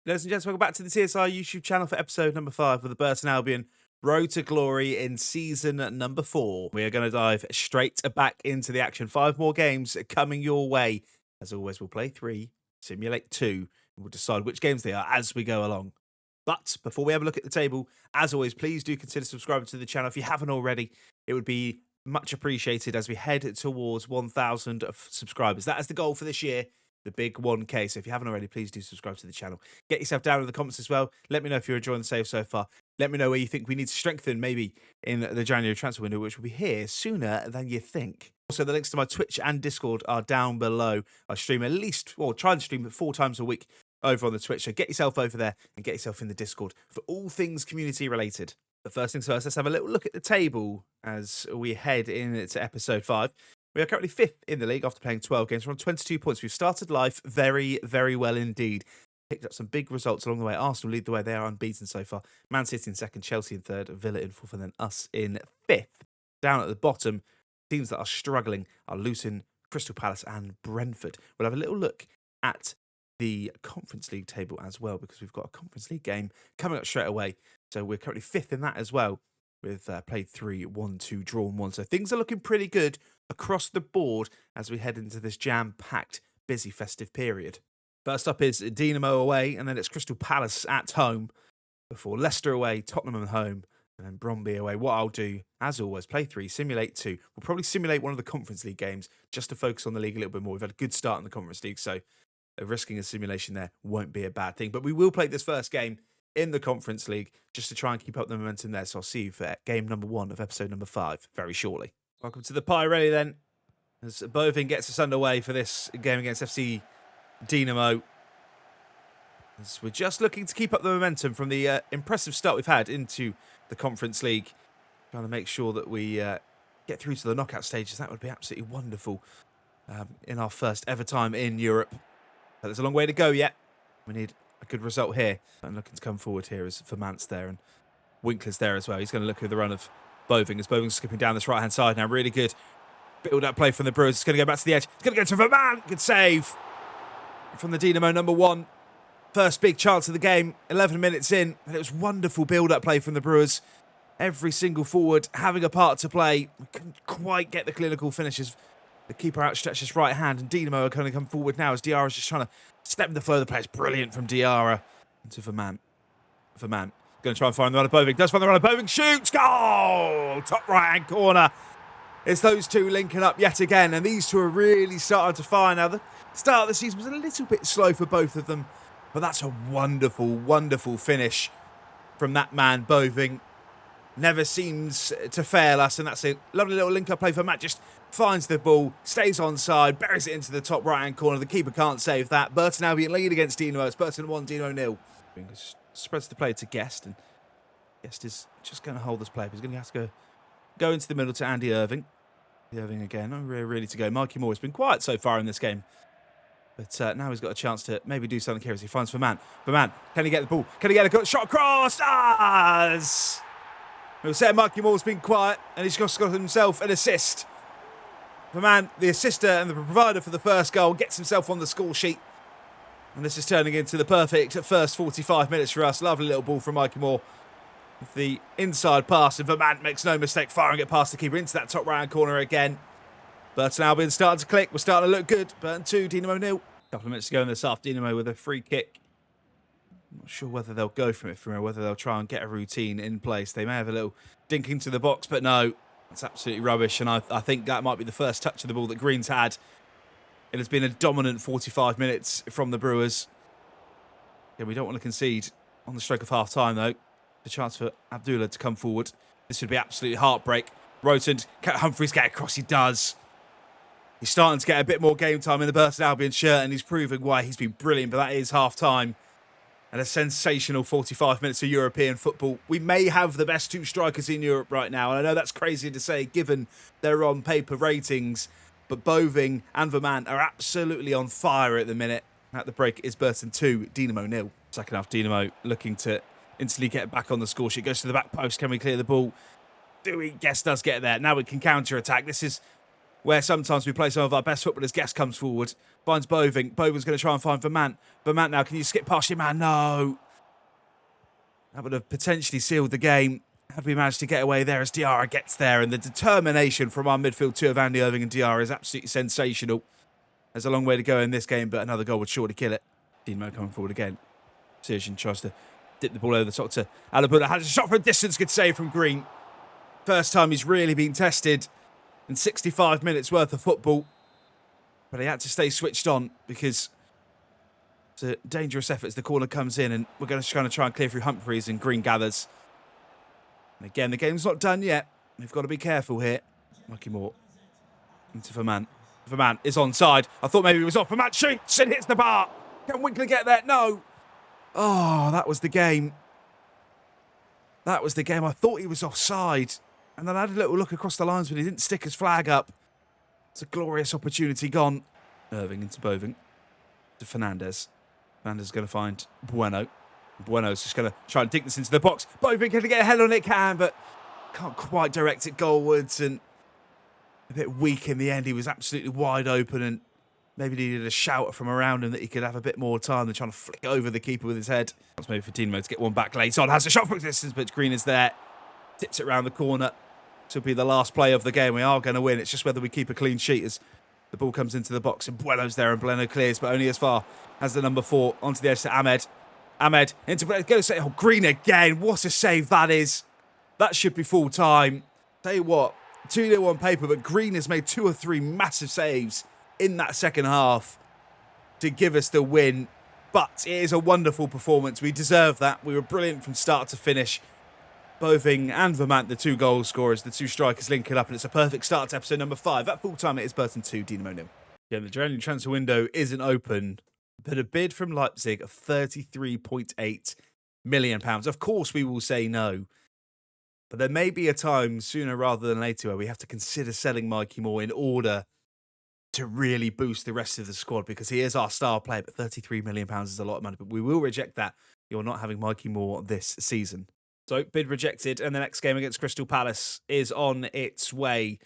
Ladies and gents, welcome back to the TSI YouTube channel for episode number 5 of the Burton Albion Road to Glory in season number 4. We are going to dive straight back into the action. 5 more games coming your way. As always, we'll play 3, simulate 2, and we'll decide which games they are as we go along. But before we have a look at the table, as always, please do consider subscribing to the channel if you haven't already. It would be much appreciated as we head towards 1,000 subscribers. That is the goal for this year. The big 1K. So if you haven't already, please do subscribe to the channel. Get yourself down in the comments as well. Let me know if you're enjoying the save so far. Let me know where you think we need to strengthen maybe in the January transfer window, which will be here sooner than you think. Also, the links to my Twitch and Discord are down below. I stream at least, well, try and stream it 4 times a week over on the Twitch. So get yourself over there and get yourself in the Discord for all things community related. But first things first, let's have a little look at the table as we head into episode 5. We are currently 5th in the league after playing 12 games. We're on 22 points. We've started life very, very well indeed. Picked up some big results along the way. Arsenal lead the way. They are unbeaten so far. Man City in 2nd, Chelsea in 3rd, Villa in 4th, and then us in 5th. Down at the bottom, teams that are struggling are Luton, Crystal Palace, and Brentford. We'll have a little look at the Conference League table as well, because we've got a Conference League game coming up straight away. So we're currently 5th in that as well. We've played 3, won 2, drawn 1. So things are looking pretty good across the board as we head into this jam-packed, busy festive period. First up is Dinamo away, and then it's Crystal Palace at home, before Leicester away, Tottenham at home, and then Bromby away. What I'll do, as always, play 3, simulate 2. We'll probably simulate one of the Conference League games just to focus on the league a little bit more. We've had a good start in the Conference League, so risking a simulation there won't be a bad thing. But we will play this first game in the Conference League just to try and keep up the momentum there. So I'll see you for game number 1 of episode number 5 very shortly. Welcome to the Pirelli then, as Boving gets us underway for this game against FC Dinamo. As we're just looking to keep up the momentum from the impressive start we've had into the Conference League. Trying to make sure that we get through to the knockout stages. That would be absolutely wonderful in our first ever time in Europe. But there's a long way to go yet. We need a good result here. And looking to come forward here is Vermant's there, and Winkler's there as well. He's going to look at the run of Boving as Boving's skipping down this right-hand side now. Really good build-up play from the Brewers. It's going to go back to the edge. It's going to go to Vermant. Good save from the Dinamo number 1. First big chance of the game. 11 minutes in, and it was wonderful build-up play from the Brewers. Every single forward having a part to play. We couldn't quite get the clinical finishes. The keeper outstretched his right hand, and Dinamo are going to come forward now as Diarra's just trying to step in the flow of the play. It's brilliant from Diarra into Vermant. Vermant going to try and find the run of Boving. Does find the run of Boving. Shoots. Goal! Top right-hand corner. It's those two linking up yet again, and these two are really starting to fire now. The start of the season was a little bit slow for both of them, but that's a wonderful, wonderful finish from that man, Boving. Never seems to fail us, and that's a lovely little link-up play for Matt. Just finds the ball, stays onside, buries it into the top right-hand corner. The keeper can't save that. Burton Albion lead against Dinamo. It's Burton 1, Dinamo 0. Spreads the play to Guest, and Guest is just going to hold this play. He's going to have to go into the middle to Andy Irving. Irving again, really to go. Mikey Moore has been quiet so far in this game, but now he's got a chance to maybe do something here as he finds Vermant. Vermant, can he get the ball? Can he get a shot across? We were saying Mikey Moore's been quiet, and he's just got himself an assist. Vermant, the assister and the provider for the first goal, gets himself on the score sheet. And this is turning into the perfect first 45 minutes for us. Lovely little ball from Mikey Moore. With the inside pass, and Vermant makes no mistake firing it past the keeper into that top right-hand corner again. Burton Albion starting to click. We're starting to look good. Burton 2, Dinamo 0. A couple of minutes to go in this half. Dinamo with a free kick. I'm not sure whether they'll go from it from here, whether they'll try and get a routine in place. They may have a little dink into the box, but no, it's absolutely rubbish. And I think that might be the first touch of the ball that Green's had. It has been a dominant 45 minutes from the Brewers. Yeah, we don't want to concede on the stroke of half-time, though. The chance for Abdullah to come forward. This would be absolutely heartbreak. Rotund, can Humphreys get across? He does. He's starting to get a bit more game time in the Burton Albion shirt, and he's proving why he's been brilliant, but that is half-time. And a sensational 45 minutes of European football. We may have the best 2 strikers in Europe right now, and I know that's crazy to say given their on-paper ratings, but Boving and Vermant are absolutely on fire at the minute. At the break is Burton 2, Dinamo 0. Second half, Dinamo looking to instantly get back on the score sheet. Goes to the back post. Can we clear the ball? Guest does get there. Now we can counter-attack. This is where sometimes we play some of our best footballers. Guest comes forward, finds Boving. Boving's going to try and find Vermant. Vermant now, can you skip past your man? No. That would have potentially sealed the game had we managed to get away there as Diarra gets there. And the determination from our midfield two of Andy Irving and Diarra is absolutely sensational. There's a long way to go in this game, but another goal would surely kill it. Dinamo coming forward again. Sirjan tries to dip the ball over the top to Alabuna. Has a shot from distance, good save from Green. First time he's really been tested in 65 minutes worth of football. But he had to stay switched on because it's a dangerous effort as the corner comes in, and we're going to try and clear through Humphreys, and Green gathers. And again, the game's not done yet. We've got to be careful here. Mikey Moore into Vermant. Vermant is onside. I thought maybe he was off. Vermant shoots and hits the bar. Can Winkler get there? No. Oh, that was the game. That was the game. I thought he was offside. And then I had a little look across the lines, but he didn't stick his flag up. It's a glorious opportunity gone. Irving into Boving. To Fernandez. Fernandez is going to find Bueno. Bueno's just going to try and dig this into the box. Boving going to get a head on it, but can't quite direct it goalwards, and a bit weak in the end. He was absolutely wide open and maybe needed a shout from around him that he could have a bit more time than trying to flick over the keeper with his head. That's maybe for Dinamo to get one back late on. Has a shot from distance, but Green is there. Tips it around the corner. This will be the last play of the game. We are going to win. It's just whether we keep a clean sheet as the ball comes into the box, and Bueno's there, and Bueno clears, but only as far as the number 4 onto the edge to Ahmed. Ahmed into Green again. What a save that is. That should be full time. Tell you what, 2-0 on paper, but Green has made 2 or 3 massive saves in that second half to give us the win. But it is a wonderful performance. We deserve that. We were brilliant from start to finish. Boving and Vermant, the 2 goal scorers, the 2 strikers linking up, and it's a perfect start to episode number 5. At full time, it is Burton 2, Dinamo 0. Yeah, the January transfer window isn't open, but a bid from Leipzig of £33.8 million. Of course, we will say no. But there may be a time sooner rather than later where we have to consider selling Mikey Moore in order to really boost the rest of the squad, because he is our star player, but £33 million is a lot of money. But we will reject that. You're not having Mikey Moore this season. So, bid rejected, and the next game against Crystal Palace is on its way.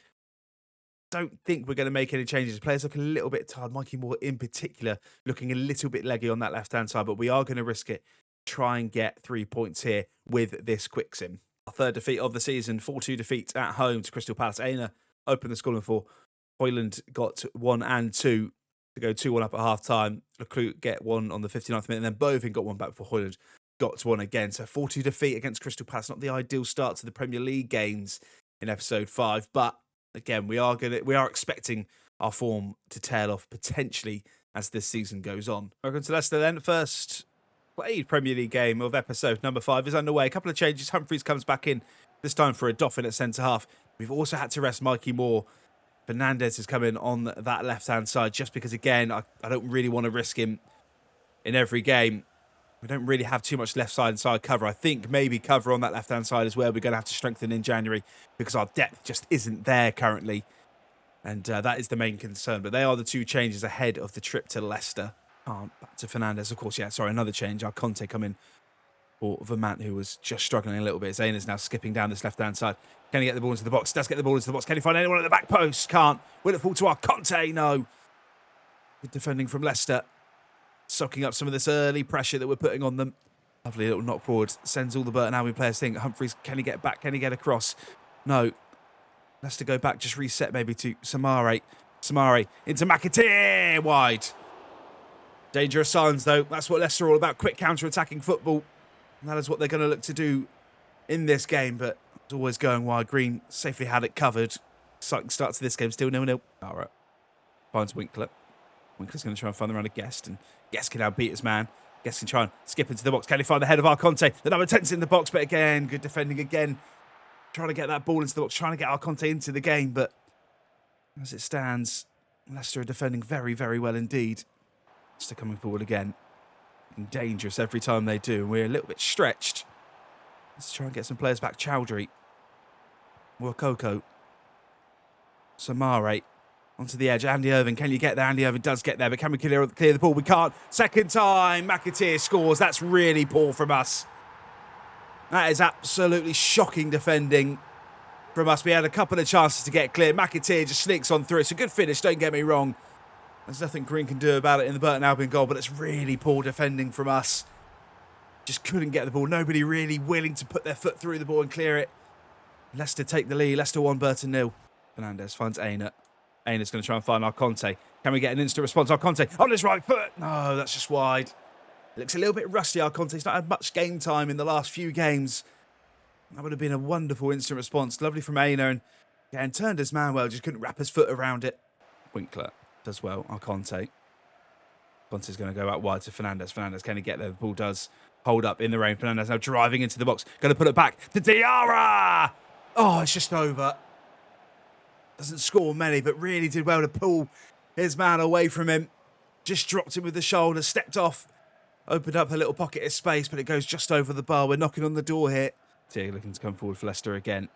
Don't think we're going to make any changes. Players look a little bit tired. Mikey Moore in particular looking a little bit leggy on that left-hand side, but we are going to risk it. Try and get 3 points here with this quick sim. Our third defeat of the season, 4-2 defeat at home to Crystal Palace. Aina opened the scoring for. Hoyland got 1 and 2 to go 2-1 up at half-time. Leclerc get 1 on the 59th minute, and then Boving got 1 back before Hoyland got 1 again. So 4-2 defeat against Crystal Palace. Not the ideal start to the Premier League games in episode 5, but again, we are expecting our form to tail off potentially as this season goes on. Welcome to Leicester then. First played Premier League game of episode number 5 is underway. A couple of changes. Humphreys comes back in, this time for a Doffin at centre-half. We've also had to rest Mikey Moore. Fernandez has come in on that left-hand side just because, again, I don't really want to risk him in every game. We don't really have too much left side and side cover. I think maybe cover on that left-hand side is where we're going to have to strengthen in January, because our depth just isn't there currently. And that is the main concern. But they are the 2 changes ahead of the trip to Leicester. Back to Fernandez, of course. Yeah, sorry, another change. Our Conte come in for Vermant, who was just struggling a little bit. Zaina's now skipping down this left-hand side. Can he get the ball into the box? Does get the ball into the box. Can he find anyone at the back post? Can't. Will it fall to our Conte? No. Good defending from Leicester. Soaking up some of this early pressure that we're putting on them. Lovely little knock forward. Sends all the Burton Albion players think. Humphreys, can he get back? Can he get across? No. Leicester go back. Just reset maybe to Samare. Samare into McAteer. Wide. Dangerous signs, though. That's what Leicester are all about. Quick counter-attacking football. And that is what they're going to look to do in this game. But it's always going wide. Green safely had it covered. Exciting start to this game. Still 0-0. All right. Finds Winkler. Winkler's going to try and find the round of Guest, and Guest can now beat his man. Guest can try and skip into the box. Can he find the head of our Conte? The number 10's in the box, but again, good defending again. Trying to get that ball into the box, trying to get our Conte into the game, but as it stands, Leicester are defending very, very well indeed. Leicester coming forward again. And dangerous every time they do, and we're a little bit stretched. Let's try and get some players back. Chowdhury. Wakoko. Samare. Onto the edge, Andy Irving. Can you get there? Andy Irving does get there, but can we clear the ball? We can't. Second time, McAteer scores. That's really poor from us. That is absolutely shocking defending. from us. We had a couple of chances to get clear. McAteer just sneaks on through. It's a good finish, don't get me wrong. There's nothing Green can do about it in the Burton Albion goal, but it's really poor defending from us. Just couldn't get the ball. Nobody really willing to put their foot through the ball and clear it. Leicester take the lead. Leicester 1, Burton 0. Fernandes finds Aina. Aina's going to try and find Arconte. Can we get an instant response? Arconte on his right foot. No, that's just wide. It looks a little bit rusty, Arconte. He's not had much game time in the last few games. That would have been a wonderful instant response. Lovely from Aina. And turned his man well. Just couldn't wrap his foot around it. Winkler does well. Arconte. Arconte's going to go out wide to Fernandes. Fernandes, can he get there? The ball does hold up in the rain. Fernandes now driving into the box. Going to put it back to Diarra. Oh, it's just over. Doesn't score many, but really did well to pull his man away from him. Just dropped him with the shoulder, stepped off, opened up a little pocket of space, but it goes just over the bar. We're knocking on the door here. Tier looking to come forward for Leicester again.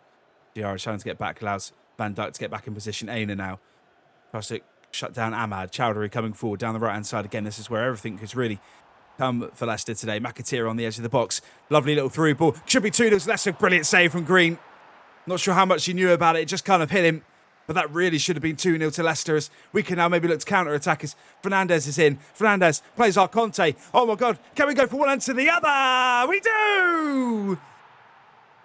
Diarra trying to get back, allows Van Dijk to get back in position. Aina now tries to shut down Ahmad. Chowdhury coming forward down the right-hand side again. This is where everything has really come for Leicester today. McAteer on the edge of the box. Lovely little through ball. Should be 2-0. Leicester, brilliant save from Green. Not sure how much he knew about it. It just kind of hit him. But that really should have been 2-0 to Leicester, as we can now maybe look to counter-attack as Fernandes is in. Fernandes plays Arconte. Oh my God, can we go from one end to the other? We do!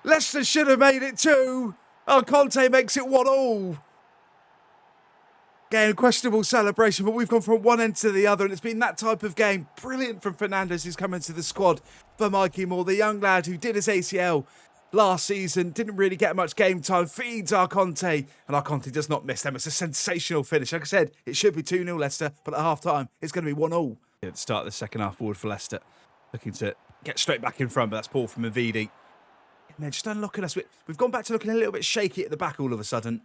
Leicester should have made it 2. Arconte makes it 1-1. Again, questionable celebration, but we've gone from one end to the other, and it's been that type of game. Brilliant from Fernandes, who's come into the squad for Mikey Moore, the young lad who did his ACL last season, didn't really get much game time, feeds Arconte, and Arconte does not miss them. It's a sensational finish. Like I said, it should be 2-0 Leicester, but at half-time, it's going to be 1-1. At the start of the second half forward for Leicester, looking to get straight back in front, but that's poor from Mavidi. And they're just unlocking us. We've gone back to looking a little bit shaky at the back all of a sudden.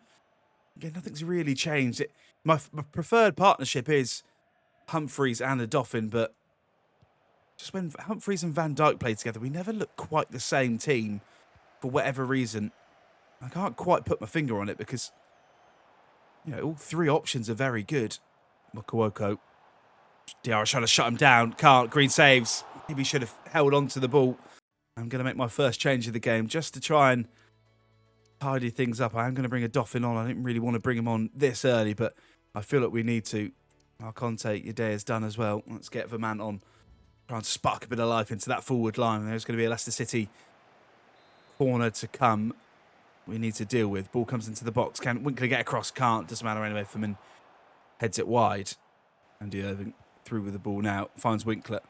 Again, nothing's really changed. My preferred partnership is Humphreys and a Dauphin, but just when Humphreys and Van Dijk play together, we never look quite the same team. For whatever reason, I can't quite put my finger on it because, you know, all three options are very good. Mokuoko, Diarra trying to shut him down. Can't. Green saves. Maybe should have held on to the ball. I'm going to make my first change of the game just to try and tidy things up. I am going to bring a Dauphin on. I didn't really want to bring him on this early, but I feel like we need to. Arconte, your day is done as well. Let's get Vermont on. Try and spark a bit of life into that forward line. There's going to be a Leicester City corner to come we need to deal with. Ball comes into the box. Can Winkler get across? Can't. Doesn't matter anyway. Furman heads it wide. Andy Irving through with the ball now. Finds Winkler.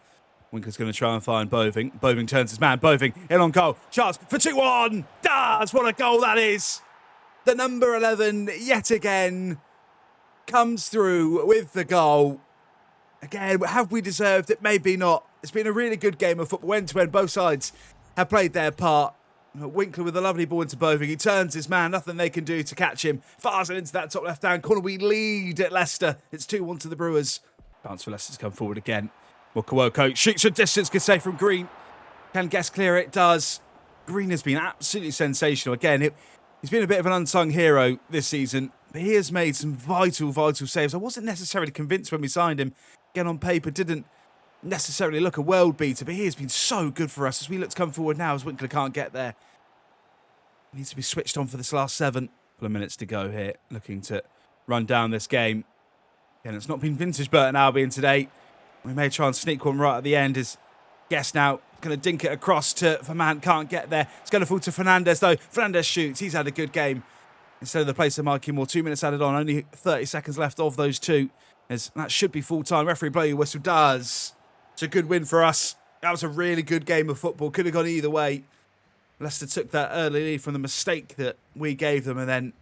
Winkler's going to try and find Boving. Boving turns his man. Boving in on goal. Chance for 2-1. Does. What a goal that is. The number 11 yet again comes through with the goal. Again, have we deserved it? Maybe not. It's been a really good game of football end-to-end. Both sides have played their part. Winkler with a lovely ball into Boving. He turns his man. Nothing they can do to catch him. Fires it into that top left-hand corner. We lead at Leicester. It's 2-1 to the Brewers. Chance for Leicester to come forward again. Mokuoko shoots from distance. Good save from Green. Can Guest clear it? Does. Green has been absolutely sensational. Again, he's been a bit of an unsung hero this season. But he has made some vital saves. I wasn't necessarily convinced when we signed him. Again, on paper, didn't necessarily look a world beater, but he has been so good for us as we look to come forward now as Winkler can't get there. Needs to be switched on for this last 7 minutes to go here, looking to run down this game. And it's not been vintage Burton Albion today. We may try and sneak one right at the end as Guest now going to dink it across to Vermont, can't get there. It's going to fall to Fernandes though. Fernandes shoots, he's had a good game. Instead of the place of Mikey Moore, 2 minutes added on, only 30 seconds left of those 2. As that should be full time. Referee blow your whistle. Does. It's a good win for us. That was a really good game of football. Could have gone either way. Leicester took that early lead from the mistake that we gave them, and then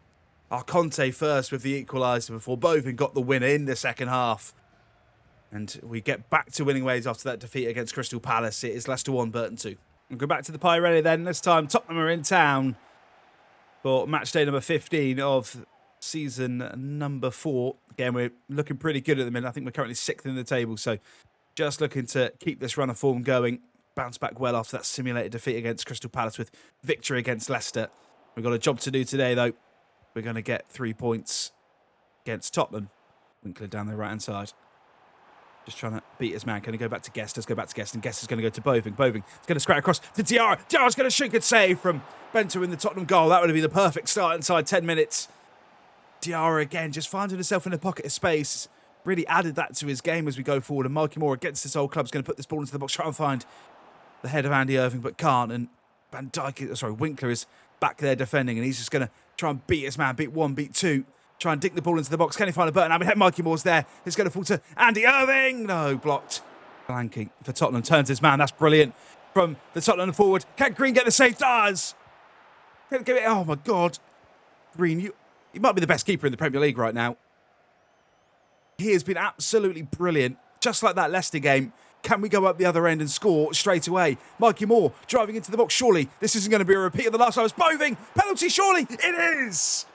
Arconte first with the equaliser before Bovin got the winner in the second half. And we get back to winning ways after that defeat against Crystal Palace. It is Leicester 1, Burton 2. We'll go back to the Pirelli then. This time Tottenham are in town for match day number 15 of season number 4. Again, we're looking pretty good at the minute. I think we're currently 6th in the table, so just looking to keep this run of form going. Bounce back well after that simulated defeat against Crystal Palace with victory against Leicester. We've got a job to do today, though. We're going to get 3 points against Tottenham. Winkler down the right-hand side. Just trying to beat his man. Can he go back to Guest? Let's go back to Guest. And Guest is going to go to Boving. Boving is going to scrap across to Diarra. Diarra's going to shoot. Good save from Bento in the Tottenham goal. That would have been the perfect start inside 10 minutes. Diarra again just finding himself in a pocket of space. Really added that to his game as we go forward. And Mikey Moore against his old club is going to put this ball into the box. Try and find the head of Andy Irving, but can't. And Winkler is back there defending. And he's just going to try and beat his man. Beat one, beat two. Try and dink the ball into the box. Can he find a Burton Albion? Mikey Moore's there. It's going to fall to Andy Irving. No, blocked. Blanking for Tottenham. Turns his man. That's brilliant. From the Tottenham forward. Can Green get the save? Does. Can give it. Oh, my God. Green, you might be the best keeper in the Premier League right now. He has been absolutely brilliant. Just like that Leicester game. Can we go up the other end and score straight away? Mikey Moore driving into the box. Surely this isn't going to be a repeat of the last time. It's Boving. Penalty, surely. It is.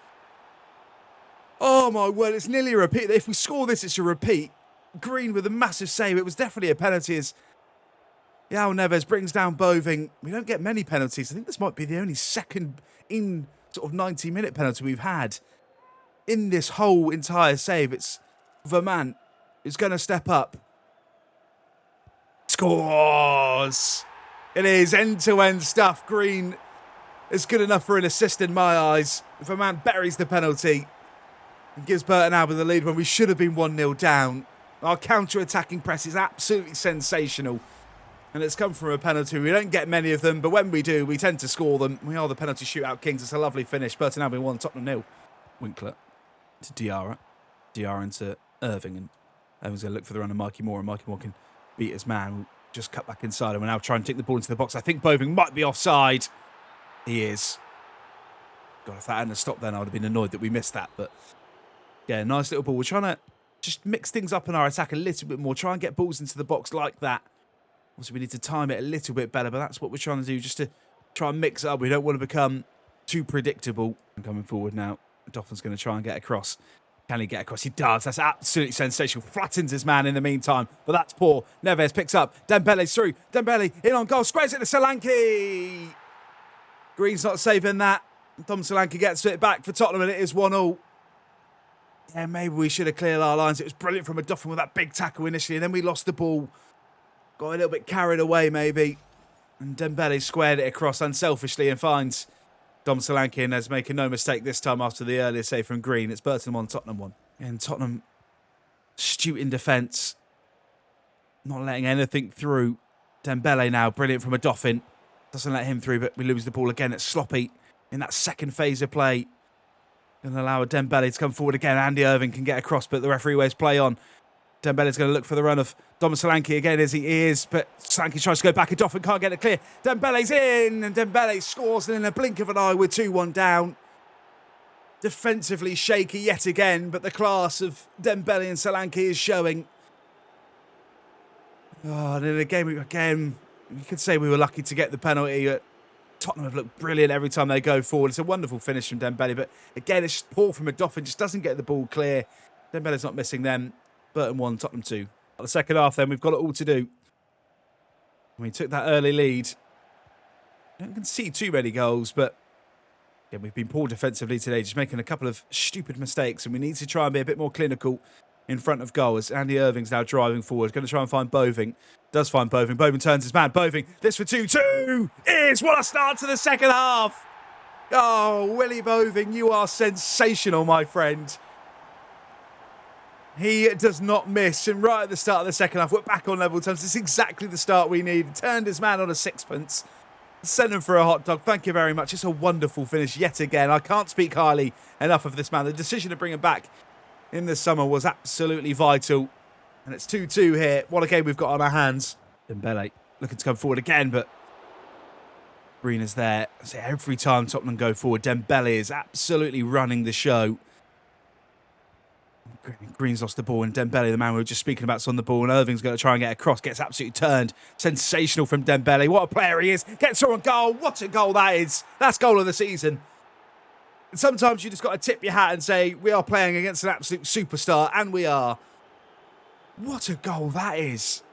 Oh, my word, it's nearly a repeat. If we score this, it's a repeat. Green with a massive save. It was definitely a penalty as João Neves brings down Boving. We don't get many penalties. I think this might be the only second in sort of 90-minute penalty we've had in this whole entire save. It's Vermaat who's going to step up. Scores! It is end-to-end stuff. Green is good enough for an assist in my eyes. Vermaat buries the penalty. And gives Burton Albion the lead when we should have been 1-0 down. Our counter-attacking press is absolutely sensational. And it's come from a penalty. We don't get many of them, but when we do, we tend to score them. We are the penalty shootout kings. It's a lovely finish. Burton Albion 1, Tottenham 0. Winkler to Diarra. Diarra into Irving. And Irving's going to look for the run of Mikey Moore. And Mikey Moore can beat his man. We'll just cut back inside. And we're now trying to take the ball into the box. I think Boving might be offside. He is. God, if that hadn't stopped then, I would have been annoyed that we missed that. But yeah, nice little ball. We're trying to just mix things up in our attack a little bit more. Try and get balls into the box like that. Also, we need to time it a little bit better, but that's what we're trying to do, just to try and mix it up. We don't want to become too predictable. And coming forward now, Doffin's going to try and get across. Can he get across? He does. That's absolutely sensational. Flattens his man in the meantime, but that's poor. Neves picks up. Dembele's through. Dembele in on goal. Squares it to Solanke. Green's not saving that. Dom Solanke gets it back for Tottenham, and it is 1-0. Yeah, maybe we should have cleared our lines. It was brilliant from a Doffin with that big tackle initially, and then we lost the ball. Got a little bit carried away, maybe. And Dembele squared it across unselfishly and finds Dom Solanke, and is making no mistake this time after the earlier save from Green. It's Burton 1, Tottenham 1. And Tottenham astute in defence. Not letting anything through. Dembele now, brilliant from a Doffin. Doesn't let him through, but we lose the ball again. It's sloppy in that second phase of play. Going to allow Dembele to come forward again. Andy Irving can get across, but the referee waves play on. Dembele's going to look for the run of Dom Solanke again as he is, but Solanke tries to go back and Doffin can't get it clear. Dembele's in, and Dembele scores, and in a blink of an eye we're 2-1 down. Defensively shaky yet again, but the class of Dembele and Solanke is showing. Oh, and in a game again, you could say we were lucky to get the penalty. Tottenham have looked brilliant every time they go forward. It's a wonderful finish from Dembele, but again, it's just poor from a Doffin, just doesn't get the ball clear. Dembele's not missing them. Burton 1, Tottenham 2. The second half then, we've got it all to do. We took that early lead. I don't concede too many goals, but again, we've been poor defensively today, just making a couple of stupid mistakes, and we need to try and be a bit more clinical in front of goal as Andy Irving's now driving forward. Going to try and find Boving. Does find Boving. Boving turns his man. Boving, this for 2-2 is what a start to the second half. Oh, Willie Boving, you are sensational, my friend. He does not miss, and right at the start of the second half, we're back on level terms. It's exactly the start we need. Turned his man on a sixpence. Sent him for a hot dog. Thank you very much. It's a wonderful finish yet again. I can't speak highly enough of this man. The decision to bring him back in the summer was absolutely vital. And it's 2-2 here. What a game we've got on our hands. Dembele looking to come forward again, but Green is there. So every time Tottenham go forward, Dembele is absolutely running the show. Green's lost the ball, and Dembele, the man we were just speaking about, is on the ball, and Irving's going to try and get across. Gets absolutely turned. Sensational from Dembele. What a player he is. Gets her on goal. What a goal that is. That's goal of the season. And sometimes you just got to tip your hat and say, we are playing against an absolute superstar, and we are. What a goal that is.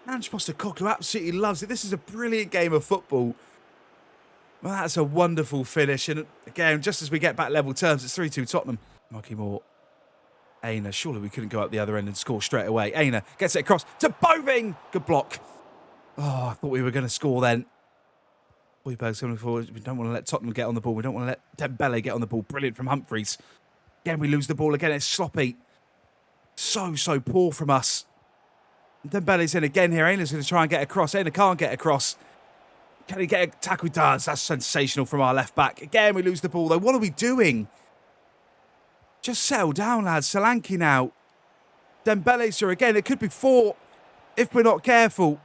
Ange Postecoglou absolutely loves it. This is a brilliant game of football. Well, that's a wonderful finish. And again, just as we get back level terms, it's 3-2 Tottenham. Mikey Moore Aina, surely we couldn't go up the other end and score straight away. Aina gets it across to Boving. Good block. Oh, I thought we were going to score then. Højbjerg's coming forward. We don't want to let Tottenham get on the ball. We don't want to let Dembele get on the ball. Brilliant from Humphreys. Again, we lose the ball. Again, it's sloppy. So poor from us. Dembele's in again here. Aina's going to try and get across. Aina can't get across. Can he get a tackle? He does. That's sensational from our left back. Again, we lose the ball, though. What are we doing? Just settle down, lads. Solanke now. Dembele's here again. It could be 4 if we're not careful.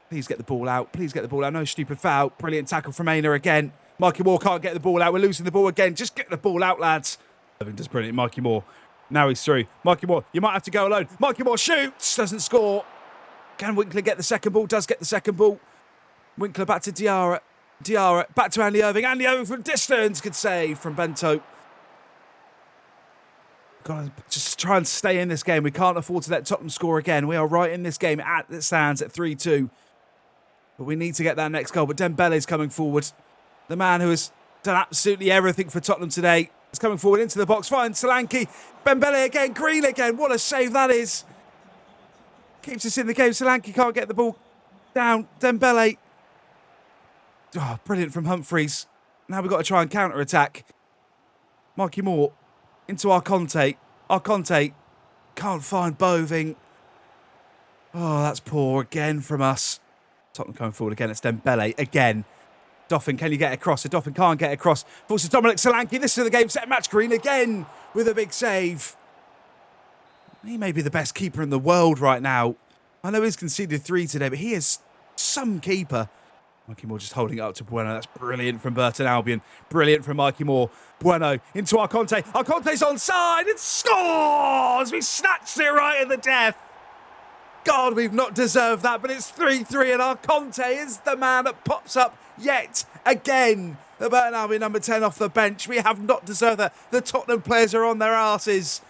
Please get the ball out. Please get the ball out. No stupid foul. Brilliant tackle from Aina again. Mikey Moore can't get the ball out. We're losing the ball again. Just get the ball out, lads. Does brilliant. Mikey Moore. Now he's through. Mikey Moore, you might have to go alone. Mikey Moore shoots. Doesn't score. Can Winkler get the second ball? Does get the second ball. Winkler back to Diarra. Diarra back to Andy Irving. Andy Irving from distance. Good save from Bento. Got to just try and stay in this game. We can't afford to let Tottenham score again. We are right in this game. It stands at 3-2. But we need to get that next goal. But Dembele's coming forward. The man who has done absolutely everything for Tottenham today is coming forward into the box. Finds Solanke. Dembele again. Green again. What a save that is. Keeps us in the game. Solanke can't get the ball down. Dembele. Oh, brilliant from Humphreys. Now we've got to try and counter-attack. Mikey Moore into Arconte. Arconte can't find Boving. Oh, that's poor again from us. Tottenham coming forward again. It's Dembele again. Doffin, can you get across? So Doffin can't get across. Forces Dominic Solanke. This is the game set match. Green again with a big save. He may be the best keeper in the world right now. I know he's conceded 3 today, but he is some keeper. Mikey Moore just holding it up to Bueno. That's brilliant from Burton Albion. Brilliant from Mikey Moore. Bueno into Arconte. Arconte's onside. It scores! We snatched it right at the death. God, we've not deserved that, but it's 3-3 and Arconte is the man that pops up yet again. The Burton Albion number 10 off the bench. We have not deserved that. The Tottenham players are on their arses.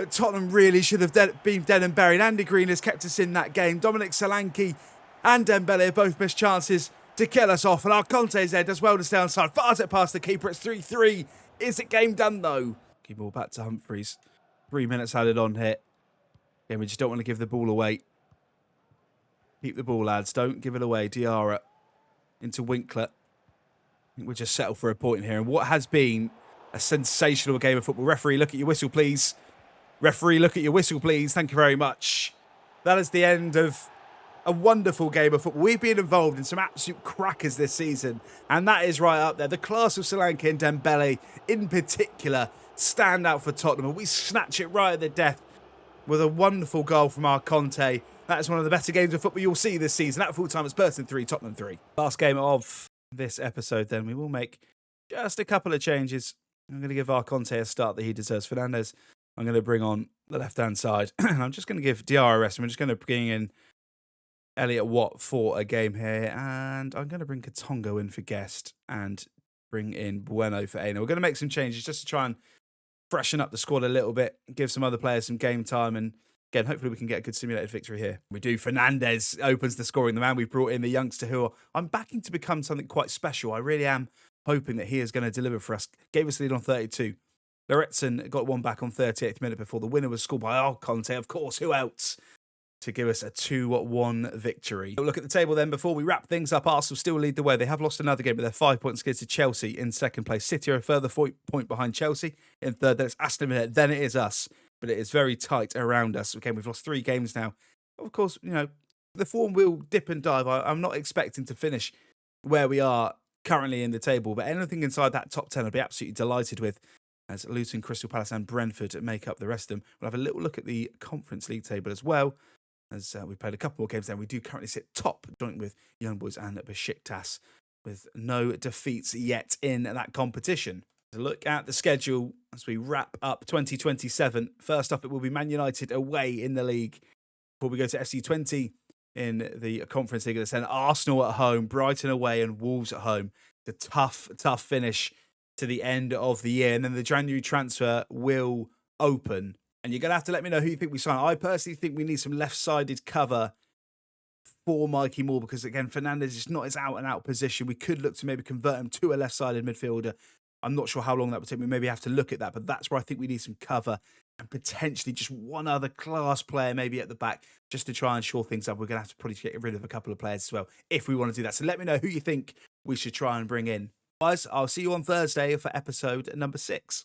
Tottenham really should have been dead and buried. Andy Green has kept us in that game. Dominic Solanke and Dembele have both missed chances to kill us off. And Arconte's there does well to stay on side. Fires it past the keeper. It's 3-3. Is it game done, though? Keep ball back to Humphreys. 3 minutes added on here. Again, we just don't want to give the ball away. Keep the ball, lads. Don't give it away. Diarra into Winkler. I think we'll just settle for a point here. And what has been a sensational game of football. Referee, look at your whistle, please. Referee, look at your whistle, please. Thank you very much. That is the end of a wonderful game of football. We've been involved in some absolute crackers this season, and that is right up there. The class of Solanke and Dembele, in particular, stand out for Tottenham, and we snatch it right at the death with a wonderful goal from Arconte. That is one of the better games of football you'll see this season. At full time, it's Burton 3, Tottenham 3. Last game of this episode, then, we will make just a couple of changes. I'm going to give Arconte a start that he deserves. Fernandes, I'm going to bring on the left-hand side. And I'm just going to give Diarra a rest. I'm just going to bring in Elliot Watt for a game here. And I'm going to bring Katongo in for guest and bring in Bueno for Aina. We're going to make some changes just to try and freshen up the squad a little bit, give some other players some game time, and again, hopefully we can get a good simulated victory here. We do. Fernandes opens the scoring. The man we've brought in, the youngster who I'm backing to become something quite special. I really am hoping that he is going to deliver for us. Gave us the lead on 32. Loretson got one back on 38th minute before the winner was scored by Arconte, of course. Who else? To give us a 2-1 victory. Look at the table then before we wrap things up. Arsenal still lead the way. They have lost another game, but they're 5 points skid to Chelsea in second place. City are a further point behind Chelsea in third. Then it's Aston Villa. Then it is us. But it is very tight around us. Okay, we've lost 3 games now. Of course, you know, the form will dip and dive. I'm not expecting to finish where we are currently in the table, but anything inside that top 10 I'd be absolutely delighted with, as Luton, Crystal Palace and Brentford make up the rest of them. We'll have a little look at the Conference League table as well, as we played a couple more games there. We do currently sit top, joint with Young Boys and Besiktas, with no defeats yet in that competition. To look at the schedule as we wrap up 2027. First up, it will be Man United away in the league before we go to FC20 in the Conference League. Then Arsenal at home, Brighton away and Wolves at home. The tough finish to the end of the year. And then the January transfer will open. And you're going to have to let me know who you think we sign. I personally think we need some left-sided cover for Mikey Moore because, again, Fernandes is not his out-and-out position. We could look to maybe convert him to a left-sided midfielder. I'm not sure how long that would take. We maybe have to look at that, but that's where I think we need some cover and potentially just one other class player maybe at the back just to try and shore things up. We're going to have to probably get rid of a couple of players as well if we want to do that. So let me know who you think we should try and bring in. Guys, I'll see you on Thursday for episode number 6.